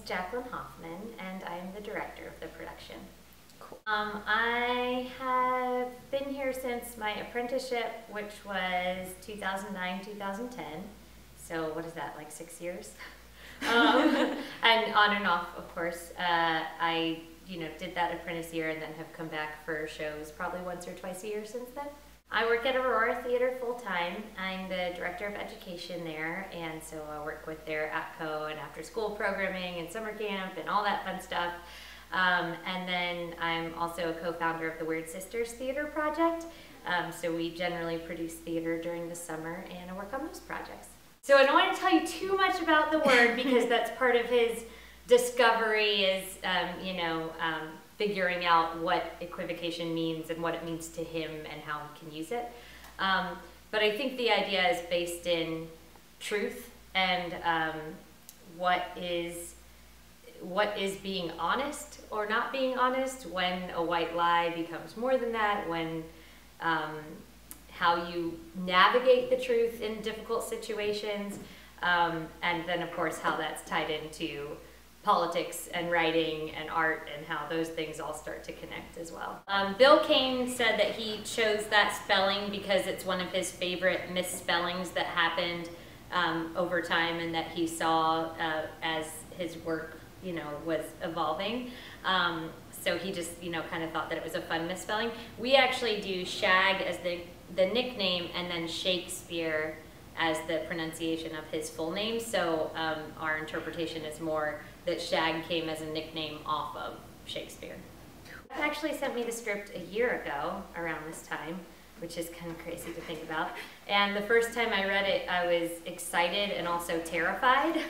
Jaclyn Hofmann, and I'm the director of the production. Cool. I have been here since my apprenticeship, which was 2009-2010. So what is that, like 6 years? And on and off, of course. I did that apprentice year and then have come back for shows probably once or twice a year since then. I work at Aurora Theater full-time. I'm the director of education there, and so I work with their ATCO and after-school programming and summer camp and all that fun stuff. And then I'm also a co-founder of the Weird Sisters Theater Project. So we generally produce theater during the summer, and I work on those projects. So I don't want to tell you too much about the word because that's part of his discovery is, figuring out what equivocation means and what it means to him and how he can use it. But I think the idea is based in truth and what is being honest or not being honest, when a white lie becomes more than that, when how you navigate the truth in difficult situations, and then of course how that's tied into politics and writing and art and how those things all start to connect as well. Bill Kane said that he chose that spelling because it's one of his favorite misspellings that happened over time and that he saw as his work was evolving. So he just kind of thought that it was a fun misspelling. We actually do Shag as the nickname and then Shakespeare as the pronunciation of his full name. So our interpretation is more that Shag came as a nickname off of Shakespeare. He actually sent me the script a year ago around this time, which is kind of crazy to think about. And the first time I read it, I was excited and also terrified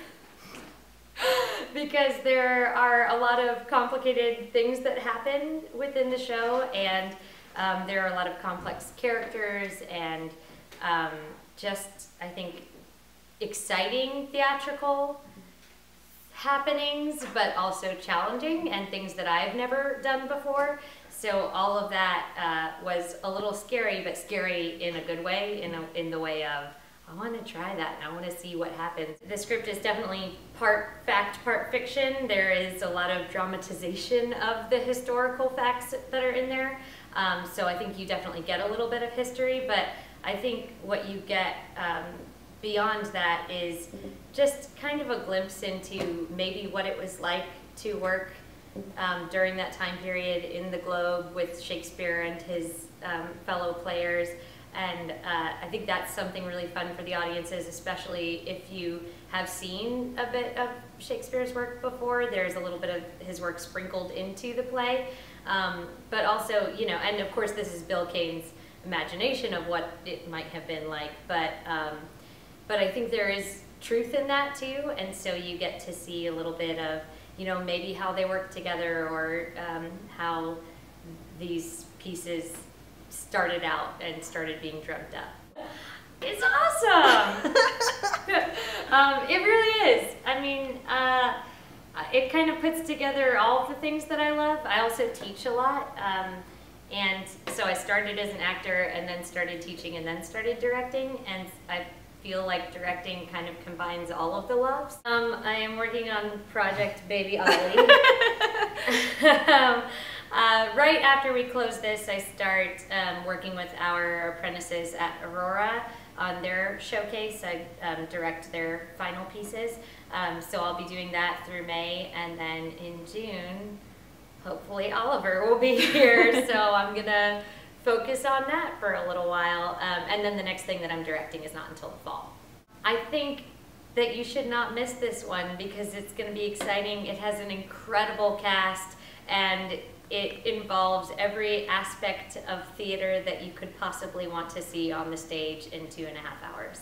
because there are a lot of complicated things that happen within the show, and there are a lot of complex characters and just, I think, exciting theatrical happenings, but also challenging and things that I've never done before. So all of that was a little scary, but scary in a good way, in the way of, I want to try that and I want to see what happens. The script is definitely part fact, part fiction. There is a lot of dramatization of the historical facts that are in there. So I think you definitely get a little bit of history, but I think what you get beyond that is just kind of a glimpse into maybe what it was like to work during that time period in the Globe with Shakespeare and his fellow players. And I think that's something really fun for the audiences, especially if you have seen a bit of Shakespeare's work before. There's a little bit of his work sprinkled into the play. But also, and of course this is Bill Kane's imagination of what it might have been like, but I think there is truth in that too, and so you get to see a little bit of, maybe how they work together, or how these pieces started out and started being drummed up. It's awesome! It really is. I mean, it kind of puts together all of the things that I love. I also teach a lot. And so I started as an actor and then started teaching and then started directing, and I feel like directing kind of combines all of the loves. I am working on Project Baby Ollie. Right after we close this, I start working with our apprentices at Aurora on their showcase. I direct their final pieces. So I'll be doing that through May, and then in June, hopefully Oliver will be here, so I'm gonna focus on that for a little while, and then the next thing that I'm directing is not until the fall. I think that you should not miss this one because it's gonna be exciting. It has an incredible cast, and it involves every aspect of theater that you could possibly want to see on the stage in 2.5 hours.